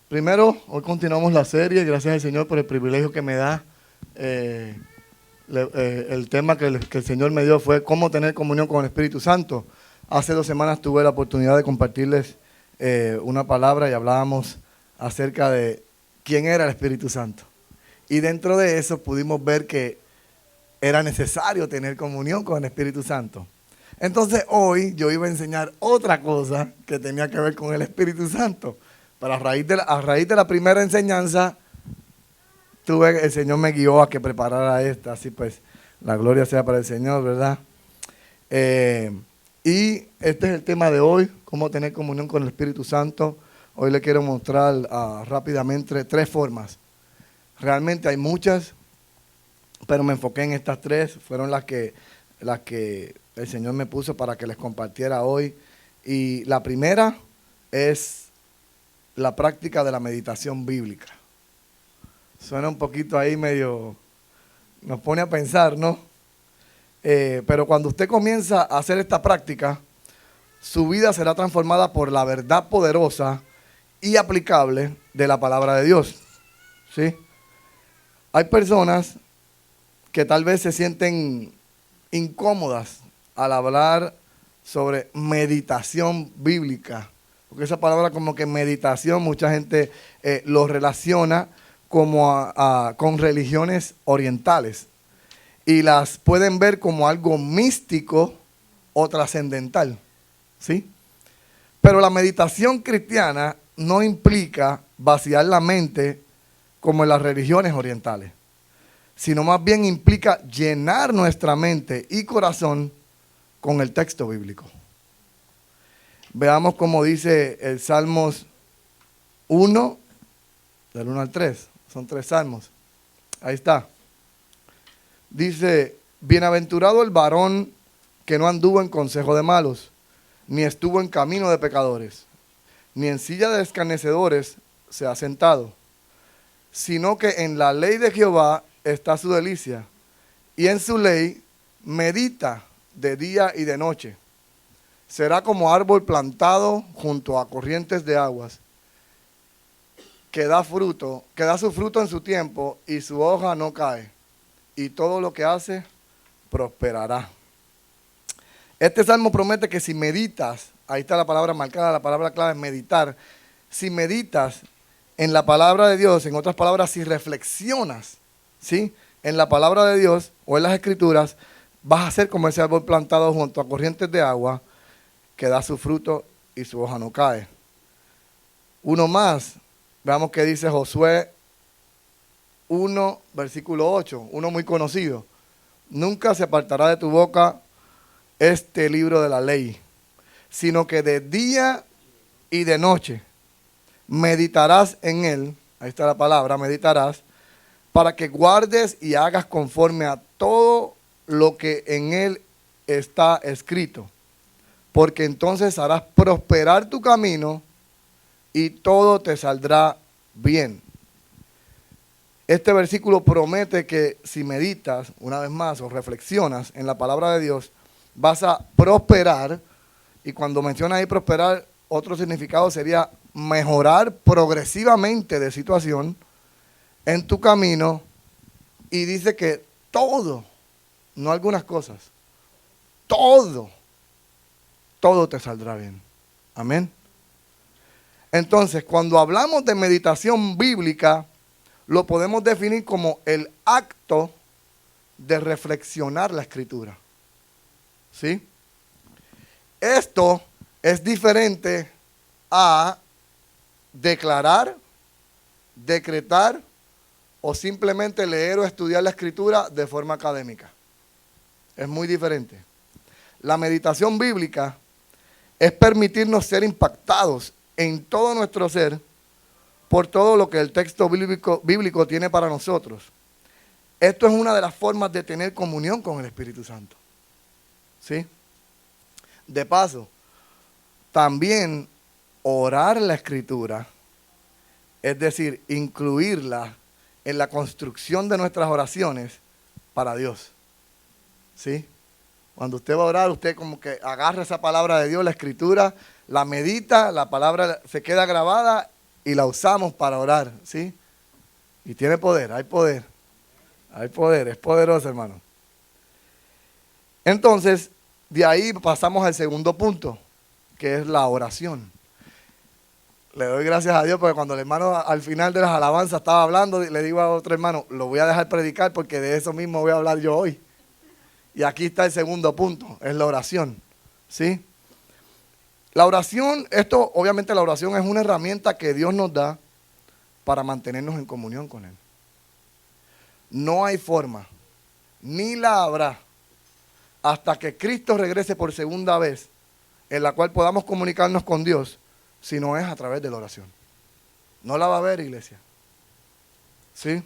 Primero, hoy continuamos la serie, gracias al Señor por el privilegio que me da. El tema que el Señor me dio fue cómo tener comunión con el Espíritu Santo. Hace 2 semanas tuve la oportunidad de compartirles una palabra y hablábamos acerca de quién era el Espíritu Santo. Y dentro de eso pudimos ver que era necesario tener comunión con el Espíritu Santo. Entonces hoy yo iba a enseñar otra cosa que tenía que ver con el Espíritu Santo. Pero a raíz de la primera enseñanza, el Señor me guió a que preparara esta. Así pues, la gloria sea para el Señor, ¿verdad? Y este es el tema de hoy, cómo tener comunión con el Espíritu Santo. Hoy le quiero mostrar rápidamente 3 formas. Realmente hay muchas, pero me enfoqué en estas 3. Fueron las que el Señor me puso para que les compartiera hoy. Y la primera es la práctica de la meditación bíblica. Suena un poquito ahí medio, nos pone a pensar, ¿no? Pero cuando usted comienza a hacer esta práctica, su vida será transformada por la verdad poderosa y aplicable de la palabra de Dios. ¿Sí? Hay personas que tal vez se sienten incómodas al hablar sobre meditación bíblica. Porque esa palabra como que meditación, mucha gente lo relaciona como con religiones orientales. Y las pueden ver como algo místico o trascendental. ¿Sí? Pero la meditación cristiana no implica vaciar la mente como en las religiones orientales, sino más bien implica llenar nuestra mente y corazón con el texto bíblico. Veamos cómo dice el Salmos 1, del 1 al 3. Son 3 salmos. Ahí está. Dice, bienaventurado el varón que no anduvo en consejo de malos, ni estuvo en camino de pecadores, ni en silla de escarnecedores se ha sentado, sino que en la ley de Jehová está su delicia, y en su ley medita de día y de noche. Será como árbol plantado junto a corrientes de aguas, que da su fruto en su tiempo, y su hoja no cae, y todo lo que hace prosperará. Este salmo promete que si meditas, ahí está la palabra marcada, la palabra clave es meditar. Si meditas en la palabra de Dios, en otras palabras, si reflexionas, ¿sí?, en la palabra de Dios o en las Escrituras, vas a ser como ese árbol plantado junto a corrientes de agua, que da su fruto y su hoja no cae. Uno más, veamos qué dice Josué 1, versículo 8, uno muy conocido. Nunca se apartará de tu boca este libro de la ley, sino que de día y de noche meditarás en él, ahí está la palabra, meditarás, para que guardes y hagas conforme a todo lo que en él está escrito. Porque entonces harás prosperar tu camino y todo te saldrá bien. Este versículo promete que si meditas una vez más o reflexionas en la palabra de Dios, vas a prosperar. Y cuando menciona ahí prosperar, otro significado sería mejorar progresivamente de situación en tu camino. Y dice que todo, no algunas cosas, todo te saldrá bien. Amén. Entonces, cuando hablamos de meditación bíblica, lo podemos definir como el acto de reflexionar la Escritura. ¿Sí? Esto es diferente a declarar, decretar o simplemente leer o estudiar la Escritura de forma académica. Es muy diferente. La meditación bíblica es permitirnos ser impactados en todo nuestro ser por todo lo que el texto bíblico tiene para nosotros. Esto es una de las formas de tener comunión con el Espíritu Santo. ¿Sí? De paso, también orar la Escritura, es decir, incluirla en la construcción de nuestras oraciones para Dios. ¿Sí? Cuando usted va a orar, usted como que agarra esa palabra de Dios, la escritura, la medita, la palabra se queda grabada y la usamos para orar, ¿sí? Y tiene poder, hay poder. Hay poder, es poderoso, hermano. Entonces, de ahí pasamos al segundo punto, que es la oración. Le doy gracias a Dios porque cuando el hermano al final de las alabanzas estaba hablando, le digo a otro hermano, lo voy a dejar predicar porque de eso mismo voy a hablar yo hoy. Y aquí está el segundo punto, es la oración, ¿sí? La oración, obviamente la oración es una herramienta que Dios nos da para mantenernos en comunión con Él. No hay forma, ni la habrá, hasta que Cristo regrese por segunda vez, en la cual podamos comunicarnos con Dios, si no es a través de la oración. No la va a haber, iglesia. ¿Sí?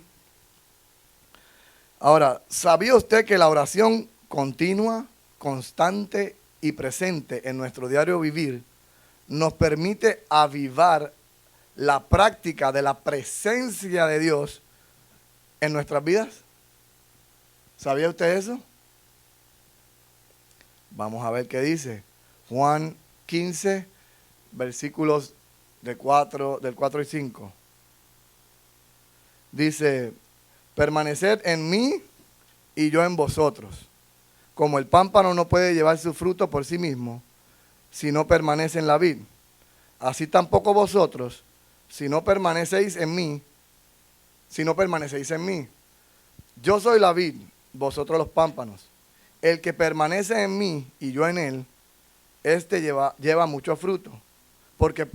Ahora, ¿sabía usted que la oración continua, constante y presente en nuestro diario vivir nos permite avivar la práctica de la presencia de Dios en nuestras vidas? ¿Sabía usted eso? Vamos a ver qué dice. Juan 15, versículos del 4 y 5. Dice, permaneced en mí y yo en vosotros. Como el pámpano no puede llevar su fruto por sí mismo, si no permanece en la vid, así tampoco vosotros, si no permanecéis en mí. Yo soy la vid, vosotros los pámpanos. El que permanece en mí y yo en él, este lleva mucho fruto. Porque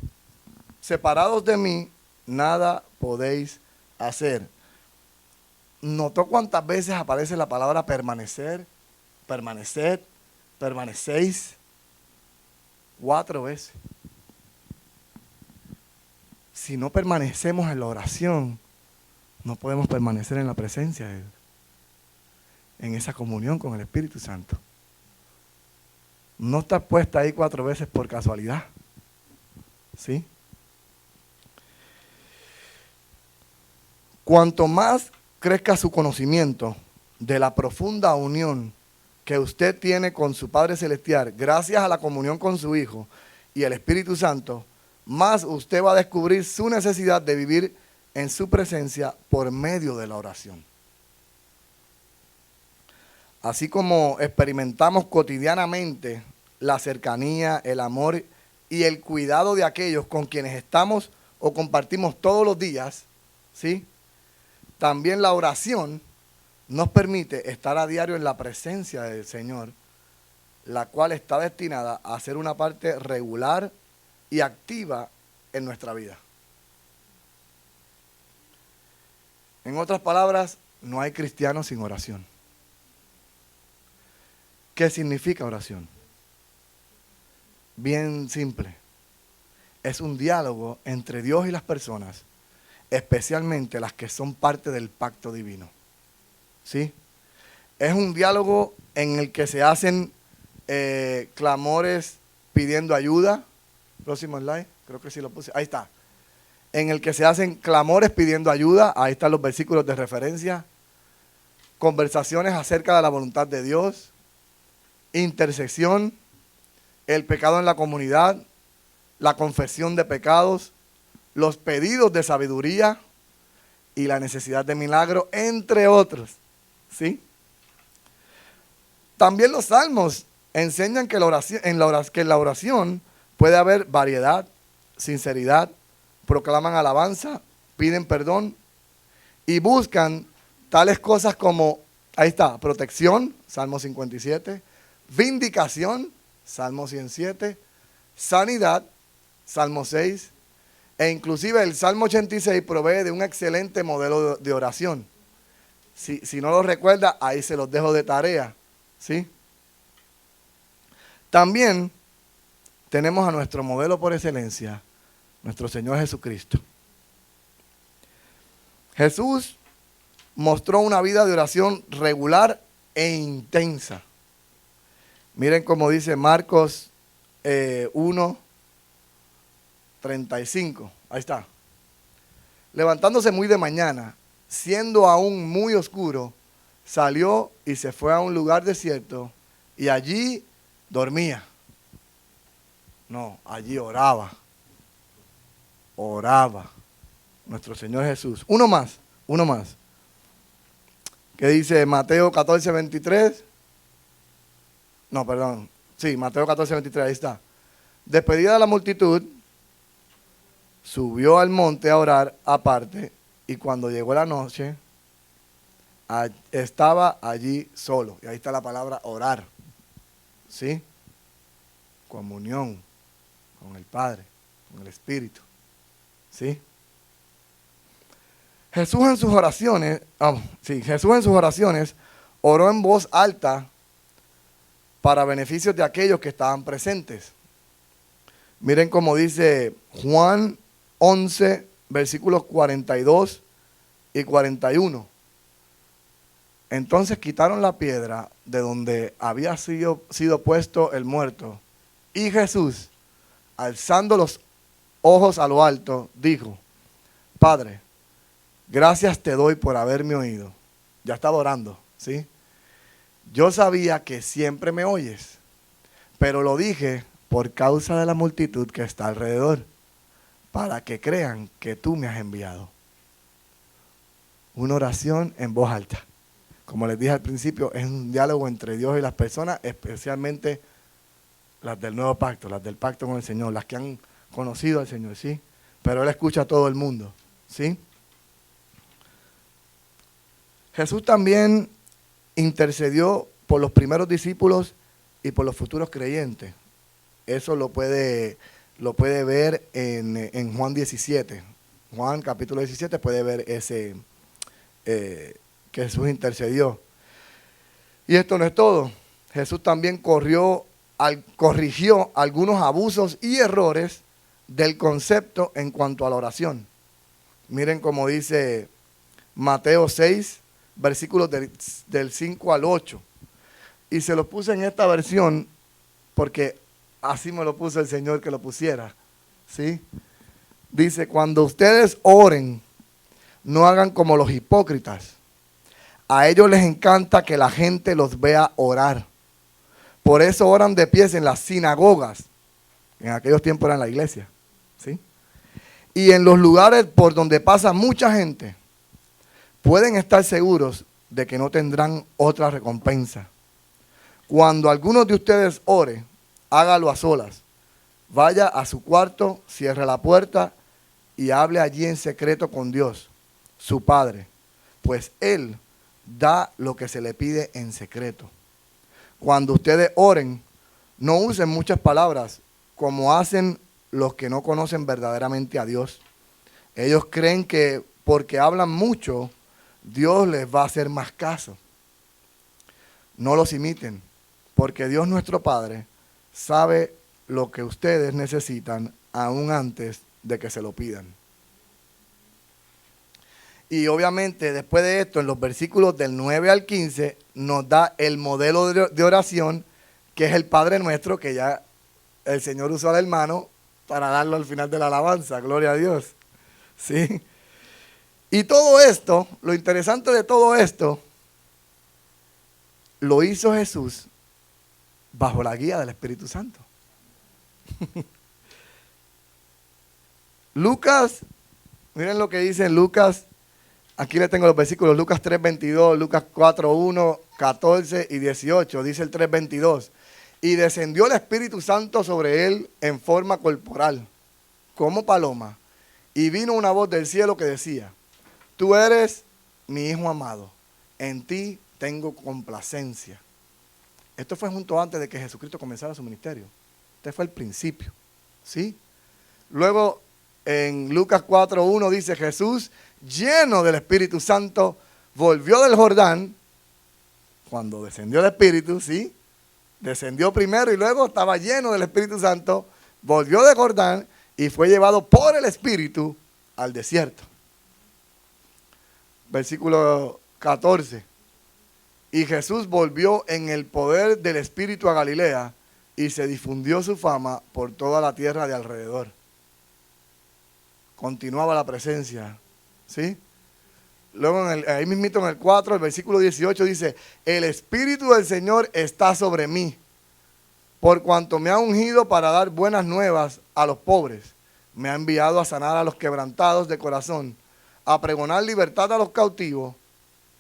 separados de mí, nada podéis hacer. ¿Notó cuántas veces aparece la palabra permanecer? Permaneced, permanecéis. 4 veces. Si no permanecemos en la oración, no podemos permanecer en la presencia de Dios, en esa comunión con el Espíritu Santo. No está puesta ahí 4 veces por casualidad. ¿Sí? Cuanto más crezca su conocimiento de la profunda unión que usted tiene con su Padre Celestial, gracias a la comunión con su Hijo y el Espíritu Santo, más usted va a descubrir su necesidad de vivir en su presencia por medio de la oración. Así como experimentamos cotidianamente la cercanía, el amor y el cuidado de aquellos con quienes estamos o compartimos todos los días, ¿sí? También la oración nos permite estar a diario en la presencia del Señor, la cual está destinada a ser una parte regular y activa en nuestra vida. En otras palabras, no hay cristiano sin oración. ¿Qué significa oración? Bien simple. Es un diálogo entre Dios y las personas, especialmente las que son parte del pacto divino. ¿Sí? Es un diálogo en el que se hacen clamores pidiendo ayuda. Próximo slide, creo que sí lo puse. Ahí está. En el que se hacen clamores pidiendo ayuda. Ahí están los versículos de referencia. Conversaciones acerca de la voluntad de Dios. Intercesión. El pecado en la comunidad. La confesión de pecados. Los pedidos de sabiduría. Y la necesidad de milagro, entre otros. ¿Sí? También los salmos enseñan que en la oración puede haber variedad, sinceridad, proclaman alabanza, piden perdón y buscan tales cosas como, ahí está, protección, Salmo 57, vindicación, Salmo 107, sanidad, Salmo 6, e inclusive el Salmo 86 provee de un excelente modelo de oración. Si no lo recuerda, ahí se los dejo de tarea, ¿sí? También tenemos a nuestro modelo por excelencia, nuestro Señor Jesucristo. Jesús mostró una vida de oración regular e intensa. Miren cómo dice Marcos 1:35. Ahí está. Levantándose muy de mañana, siendo aún muy oscuro, salió y se fue a un lugar desierto y allí dormía. No, allí oraba. Oraba. Nuestro Señor Jesús. Uno más. Que dice Mateo 14, 23. No, perdón. Sí, Mateo 14, 23, ahí está. Despedida la multitud, subió al monte a orar aparte, y cuando llegó la noche, estaba allí solo. Y ahí está la palabra orar. ¿Sí? Comunión con el Padre, con el Espíritu. ¿Sí? Jesús en sus oraciones oró en voz alta para beneficios de aquellos que estaban presentes. Miren cómo dice Juan 11, versículos 42 y 41. Entonces quitaron la piedra de donde había sido puesto el muerto. Y Jesús, alzando los ojos a lo alto, dijo: Padre, gracias te doy por haberme oído. Ya estaba orando, ¿sí? Yo sabía que siempre me oyes, pero lo dije por causa de la multitud que está alrededor, para que crean que tú me has enviado. Una oración en voz alta. Como les dije al principio, es un diálogo entre Dios y las personas, especialmente las del nuevo pacto, las del pacto con el Señor, las que han conocido al Señor, ¿sí? Pero Él escucha a todo el mundo, ¿sí? Jesús también intercedió por los primeros discípulos y por los futuros creyentes. Eso lo puede ver en Juan 17. Juan capítulo 17 puede ver ese que Jesús intercedió. Y esto no es todo. Jesús también corrigió algunos abusos y errores del concepto en cuanto a la oración. Miren cómo dice Mateo 6, versículos del 5 al 8. Y se los puse en esta versión porque así me lo puso el Señor que lo pusiera. ¿Sí? Dice: cuando ustedes oren, no hagan como los hipócritas. A ellos les encanta que la gente los vea orar. Por eso oran de pies en las sinagogas. En aquellos tiempos era en la iglesia. ¿Sí? Y en los lugares por donde pasa mucha gente. Pueden estar seguros de que no tendrán otra recompensa. Cuando alguno de ustedes ore, hágalo a solas. Vaya a su cuarto, cierre la puerta y hable allí en secreto con Dios, su Padre, pues Él da lo que se le pide en secreto. Cuando ustedes oren, no usen muchas palabras como hacen los que no conocen verdaderamente a Dios. Ellos creen que porque hablan mucho, Dios les va a hacer más caso. No los imiten, porque Dios nuestro Padre sabe lo que ustedes necesitan aún antes de que se lo pidan. Y obviamente después de esto, en los versículos del 9 al 15, nos da el modelo de oración, que es el Padre Nuestro, que ya el Señor usó al hermano para darlo al final de la alabanza. Gloria a Dios. ¿Sí? Y todo esto, lo interesante de todo esto, lo hizo Jesús bajo la guía del Espíritu Santo. Lucas, miren lo que dice en Lucas. Aquí le tengo los versículos, Lucas 3:22, Lucas 4:1, 14 y 18. Dice el 3:22. Y descendió el Espíritu Santo sobre él en forma corporal, como paloma. Y vino una voz del cielo que decía: tú eres mi Hijo amado, en ti tengo complacencia. Esto fue junto antes de que Jesucristo comenzara su ministerio. Este fue el principio, ¿sí? Luego en Lucas 4:1 dice: Jesús, lleno del Espíritu Santo, volvió del Jordán. Cuando descendió el Espíritu, ¿sí? Descendió primero y luego estaba lleno del Espíritu Santo, volvió del Jordán y fue llevado por el Espíritu al desierto. Versículo 14. Y Jesús volvió en el poder del Espíritu a Galilea y se difundió su fama por toda la tierra de alrededor. Continuaba la presencia, ¿sí? Luego ahí mismito en el 4, el versículo 18 dice, el Espíritu del Señor está sobre mí, por cuanto me ha ungido para dar buenas nuevas a los pobres. Me ha enviado a sanar a los quebrantados de corazón, a pregonar libertad a los cautivos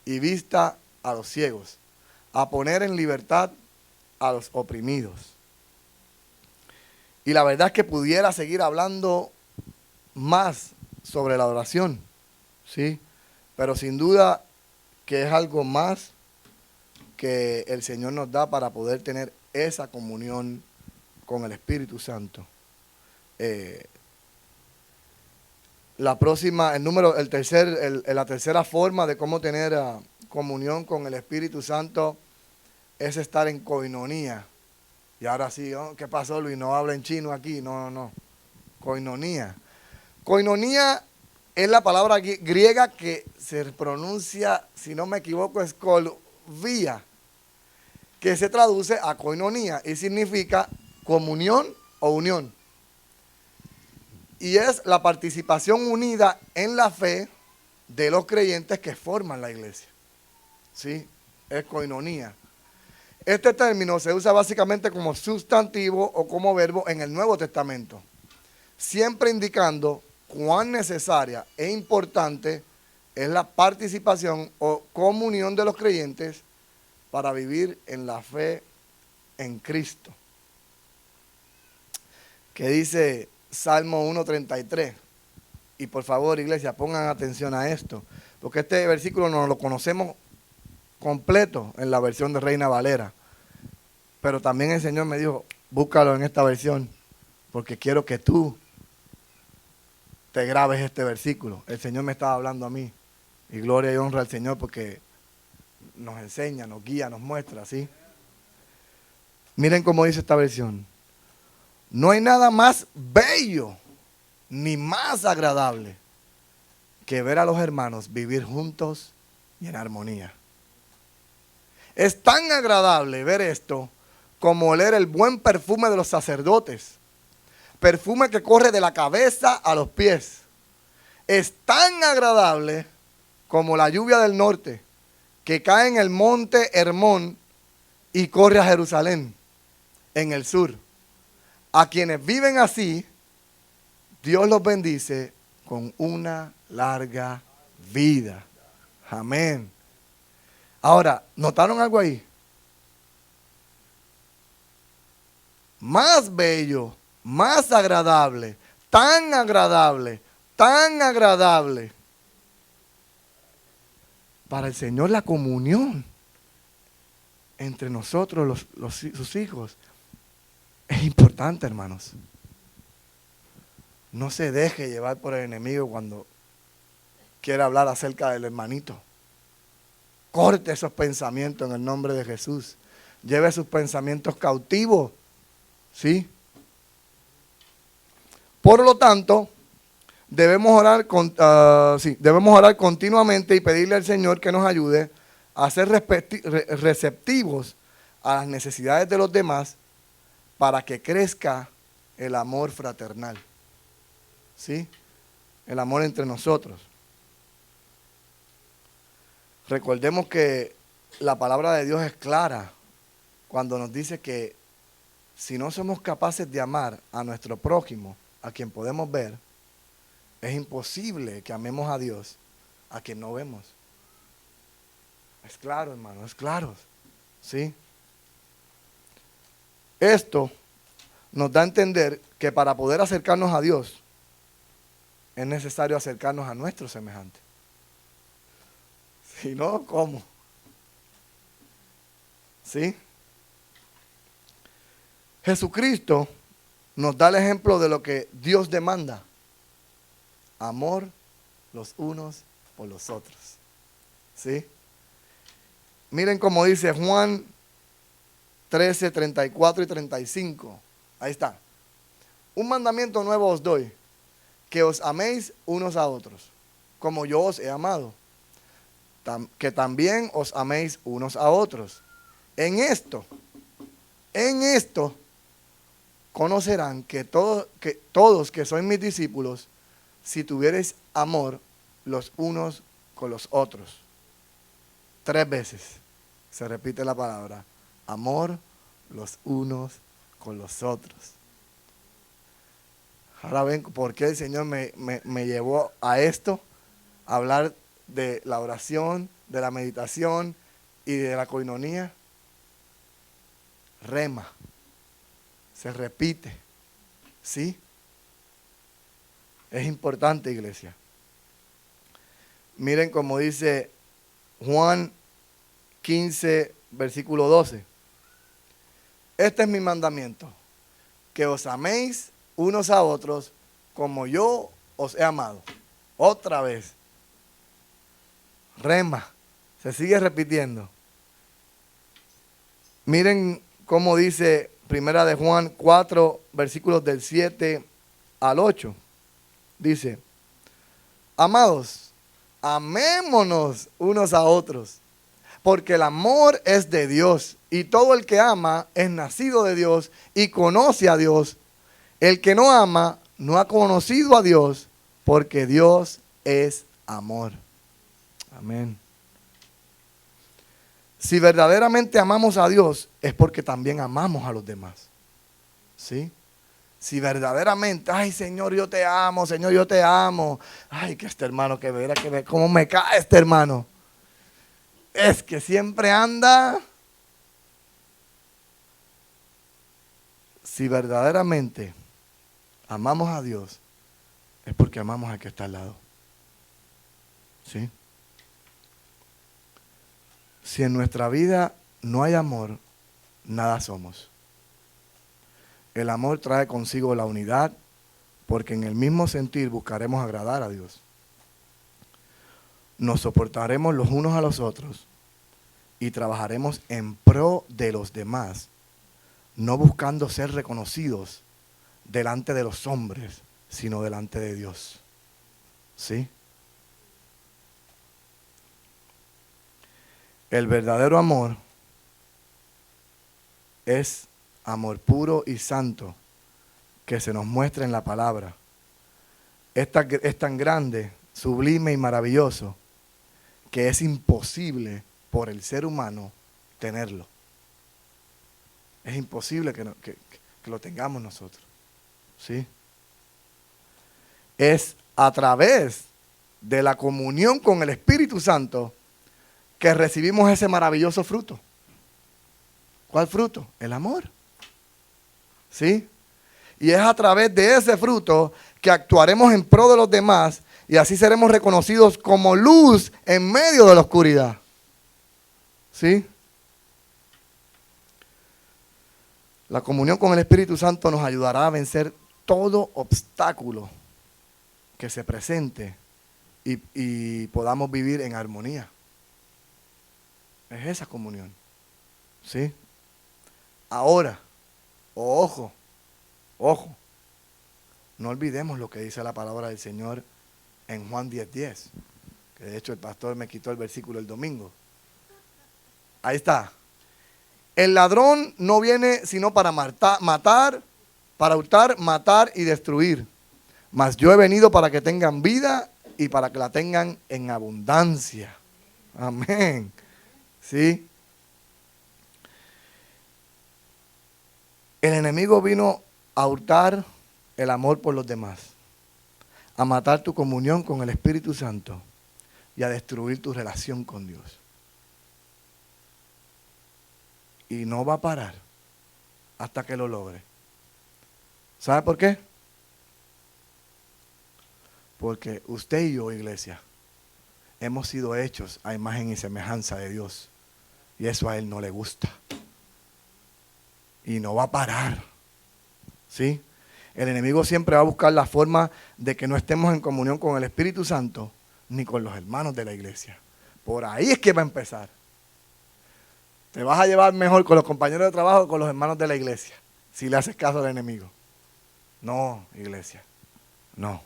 y vista a los ciegos, a poner en libertad a los oprimidos. Y la verdad es que pudiera seguir hablando más sobre la oración, ¿sí? Pero sin duda que es algo más que el Señor nos da para poder tener esa comunión con el Espíritu Santo. La tercera forma de cómo tener comunión con el Espíritu Santo es estar en koinonía. Y ahora sí, ¿no? ¿Qué pasó, Luis? No habla en chino aquí. No. Koinonía. Koinonía es la palabra griega que se pronuncia, si no me equivoco, es kolvia, que se traduce a koinonía y significa comunión o unión. Y es la participación unida en la fe de los creyentes que forman la iglesia. ¿Sí? Es koinonía. Este término se usa básicamente como sustantivo o como verbo en el Nuevo Testamento, siempre indicando cuán necesaria e importante es la participación o comunión de los creyentes para vivir en la fe en Cristo. Que dice Salmo 1:33. Y por favor, iglesia, pongan atención a esto, porque este versículo no lo conocemos completo en la versión de Reina Valera. Pero también el Señor me dijo, búscalo en esta versión, porque quiero que tú te grabes este versículo. El Señor me estaba hablando a mí. Y gloria y honra al Señor porque nos enseña, nos guía, nos muestra, ¿sí? Miren cómo dice esta versión. No hay nada más bello ni más agradable que ver a los hermanos vivir juntos y en armonía. Es tan agradable ver esto como oler el buen perfume de los sacerdotes, perfume que corre de la cabeza a los pies. Es tan agradable como la lluvia del norte que cae en el monte Hermón y corre a Jerusalén en el sur. A quienes viven así, Dios los bendice con una larga vida. Amén. Ahora, ¿notaron algo ahí? Más bello, más agradable, tan agradable, tan agradable. Para el Señor la comunión entre nosotros, sus hijos, es importante, hermanos. No se deje llevar por el enemigo cuando quiere hablar acerca del hermanito. Corte esos pensamientos en el nombre de Jesús. Lleve sus pensamientos cautivos. ¿Sí? Por lo tanto, debemos orar continuamente y pedirle al Señor que nos ayude a ser receptivos a las necesidades de los demás para que crezca el amor fraternal. ¿Sí? El amor entre nosotros. Recordemos que la palabra de Dios es clara cuando nos dice que si no somos capaces de amar a nuestro prójimo, a quien podemos ver, es imposible que amemos a Dios, a quien no vemos. Es claro, hermano, es claro. ¿Sí? Esto nos da a entender que para poder acercarnos a Dios, es necesario acercarnos a nuestros semejantes. Si no, ¿cómo? ¿Sí? Jesucristo nos da el ejemplo de lo que Dios demanda. Amor los unos por los otros. ¿Sí? Miren cómo dice Juan 13, 34 y 35. Ahí está. Un mandamiento nuevo os doy, que os améis unos a otros, como yo os he amado. Que también os améis unos a otros. En esto conocerán que todos que sois mis discípulos, si tuviereis amor los unos con los otros. 3 veces se repite la palabra, amor los unos con los otros. Ahora ven por qué el Señor me llevó a esto, a hablar de la oración, de la meditación y de la coinonía. Rema, se repite, ¿sí? Es importante, iglesia. Miren como dice Juan 15, versículo 12. Este es mi mandamiento, que os améis unos a otros como yo os he amado. Otra vez. Rema, se sigue repitiendo. Miren cómo dice Primera de Juan 4, versículos del 7 al 8. Dice, amados, amémonos unos a otros, porque el amor es de Dios, y todo el que ama es nacido de Dios y conoce a Dios. El que no ama no ha conocido a Dios, porque Dios es amor. Amén. Si verdaderamente amamos a Dios, es porque también amamos a los demás. ¿Sí? Si verdaderamente, ay Señor, yo te amo, Señor, yo te amo. Ay, que este hermano, que verá, que ve cómo me cae este hermano. Es que siempre anda. Si verdaderamente amamos a Dios, es porque amamos al que está al lado. ¿Sí? Si en nuestra vida no hay amor, nada somos. El amor trae consigo la unidad, porque en el mismo sentir buscaremos agradar a Dios. Nos soportaremos los unos a los otros y trabajaremos en pro de los demás, no buscando ser reconocidos delante de los hombres, sino delante de Dios. ¿Sí? El verdadero amor es amor puro y santo que se nos muestra en la palabra. Es tan grande, sublime y maravilloso que es imposible por el ser humano tenerlo. Es imposible que lo tengamos nosotros. ¿Sí? Es a través de la comunión con el Espíritu Santo que recibimos ese maravilloso fruto. ¿Cuál fruto? El amor. ¿Sí? Y es a través de ese fruto que actuaremos en pro de los demás y así seremos reconocidos como luz en medio de la oscuridad. ¿Sí? La comunión con el Espíritu Santo nos ayudará a vencer todo obstáculo que se presente y podamos vivir en armonía. Es esa comunión. ¿Sí? Ahora, ojo, no olvidemos lo que dice la palabra del Señor en Juan 10:10, que de hecho el pastor me quitó el versículo el domingo. Ahí está. El ladrón no viene sino para matar, para hurtar, matar y destruir. Mas yo he venido para que tengan vida y para que la tengan en abundancia. Amén. ¿Sí? El enemigo vino a hurtar el amor por los demás, a matar tu comunión con el Espíritu Santo y a destruir tu relación con Dios. Y no va a parar hasta que lo logre. ¿Sabe por qué? Porque usted y yo, iglesia, hemos sido hechos a imagen y semejanza de Dios. Y eso a Él no le gusta. Y no va a parar. ¿Sí? El enemigo siempre va a buscar la forma de que no estemos en comunión con el Espíritu Santo ni con los hermanos de la iglesia. Por ahí es que va a empezar. Te vas a llevar mejor con los compañeros de trabajo que con los hermanos de la iglesia, si le haces caso al enemigo. No, iglesia, no.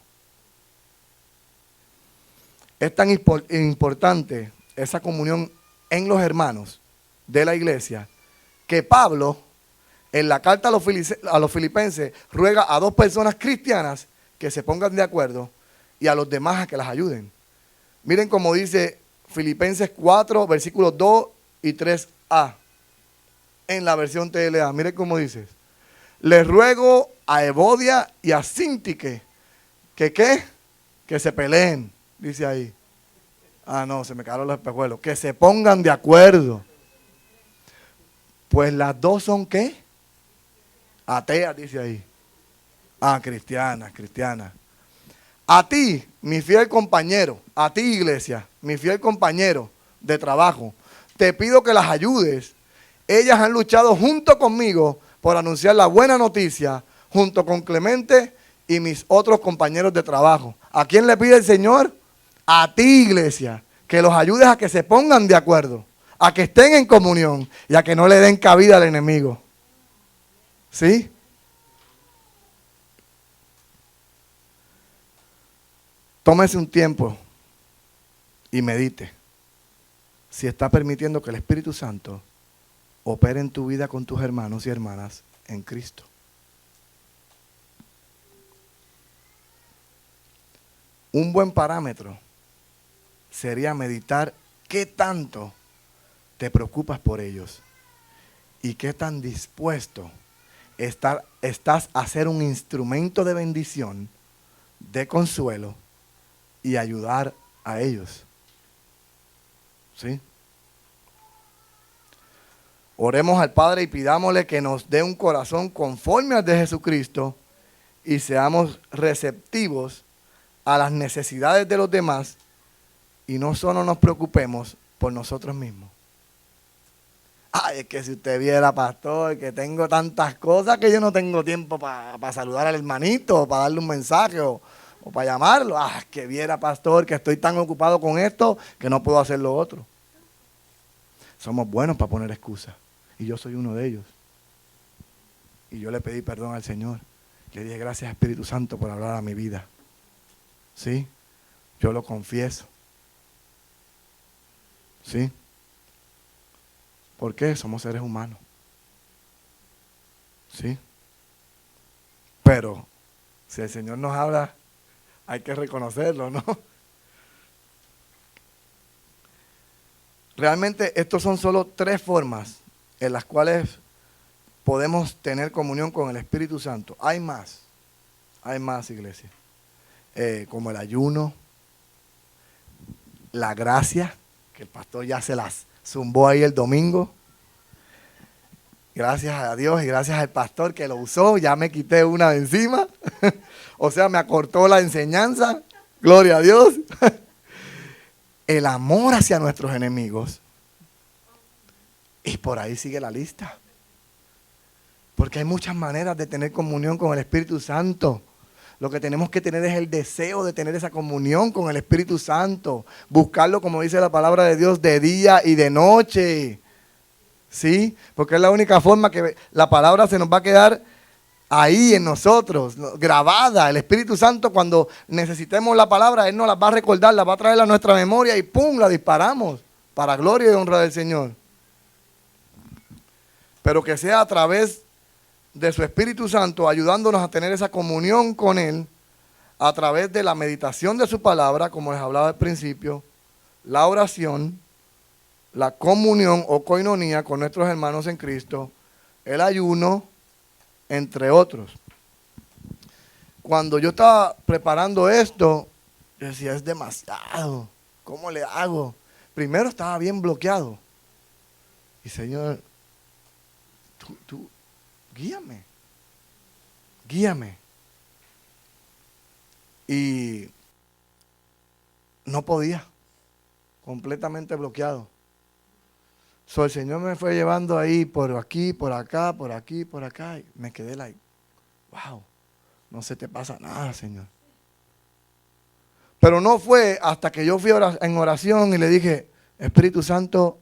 Es tan importante esa comunión en los hermanos de la iglesia que Pablo, en la carta a los filipenses, ruega a 2 personas cristianas que se pongan de acuerdo y a los demás a que las ayuden. Miren cómo dice Filipenses 4, versículos 2 y 3a. En la versión TLA. Miren cómo dice. Les ruego a Evodia y a Síntique que ¿qué? Que se peleen, dice ahí. Ah, no, se me cayeron los espejuelos. Que se pongan de acuerdo. Pues las dos son ¿qué? Ateas, dice ahí. Ah, cristianas, cristianas. A ti, mi fiel compañero, a ti, iglesia, mi fiel compañero de trabajo, te pido que las ayudes. Ellas han luchado junto conmigo por anunciar la buena noticia, junto con Clemente y mis otros compañeros de trabajo. ¿A quién le pide el Señor? A ti, iglesia, que los ayudes a que se pongan de acuerdo, a que estén en comunión y a que no le den cabida al enemigo. ¿Sí? Tómese un tiempo y medite si está permitiendo que el Espíritu Santo opere en tu vida con tus hermanos y hermanas en Cristo. Un buen parámetro sería meditar qué tanto te preocupas por ellos y qué tan dispuesto estás a ser un instrumento de bendición, de consuelo y ayudar a ellos. ¿Sí? Oremos al Padre y pidámosle que nos dé un corazón conforme al de Jesucristo y seamos receptivos a las necesidades de los demás y no solo nos preocupemos por nosotros mismos. Ay, es que si usted viera, pastor, que tengo tantas cosas que yo no tengo tiempo para saludar al hermanito, para darle un mensaje o para llamarlo. Ah, que viera, pastor, que estoy tan ocupado con esto que no puedo hacer lo otro. Somos buenos para poner excusas. Y yo soy uno de ellos. Y yo le pedí perdón al Señor. Le dije, gracias Espíritu Santo por hablar a mi vida. ¿Sí? Yo lo confieso. ¿Sí? ¿Por qué? Somos seres humanos. ¿Sí? Pero si el Señor nos habla, hay que reconocerlo, ¿no? Realmente estos son solo 3 formas en las cuales podemos tener comunión con el Espíritu Santo. Hay más, iglesia. Como el ayuno, la gracia, que el pastor ya se las zumbó ahí el domingo. Gracias a Dios y gracias al pastor que lo usó, ya me quité una de encima. O sea, me acortó la enseñanza. Gloria a Dios. El amor hacia nuestros enemigos. Y por ahí sigue la lista. Porque hay muchas maneras de tener comunión con el Espíritu Santo. Lo que tenemos que tener es el deseo de tener esa comunión con el Espíritu Santo. Buscarlo, como dice la palabra de Dios, de día y de noche. ¿Sí? Porque es la única forma que la palabra se nos va a quedar ahí en nosotros, grabada. El Espíritu Santo, cuando necesitemos la palabra, Él nos la va a recordar, la va a traer a nuestra memoria y ¡pum!, la disparamos para gloria y honra del Señor. Pero que sea a través de su Espíritu Santo, ayudándonos a tener esa comunión con Él, a través de la meditación de su palabra, como les hablaba al principio, la oración, la comunión o coinonía con nuestros hermanos en Cristo, el ayuno, entre otros. Cuando yo estaba preparando esto, yo decía, es demasiado, ¿cómo le hago? Primero estaba bien bloqueado. Y Señor, tú guíame. Y no podía, completamente bloqueado. El Señor me fue llevando ahí por aquí, por acá, por aquí, por acá. Y me quedé like, wow, no se te pasa nada, Señor. Pero no fue hasta que yo fui en oración y le dije, Espíritu Santo,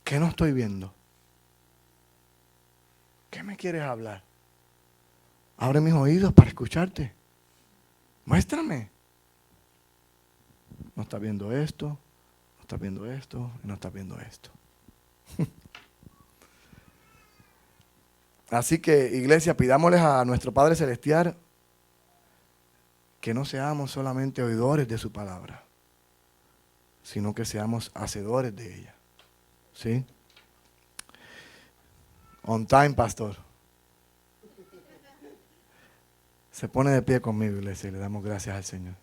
¿qué no estoy viendo? ¿Qué me quieres hablar? Abre mis oídos para escucharte. Muéstrame. No estás viendo esto, no estás viendo esto, no estás viendo esto. Así que, iglesia, pidámosles a nuestro Padre Celestial que no seamos solamente oidores de su palabra, sino que seamos hacedores de ella. ¿Sí? On time, pastor. Se pone de pie conmigo, iglesia, y le damos gracias al Señor.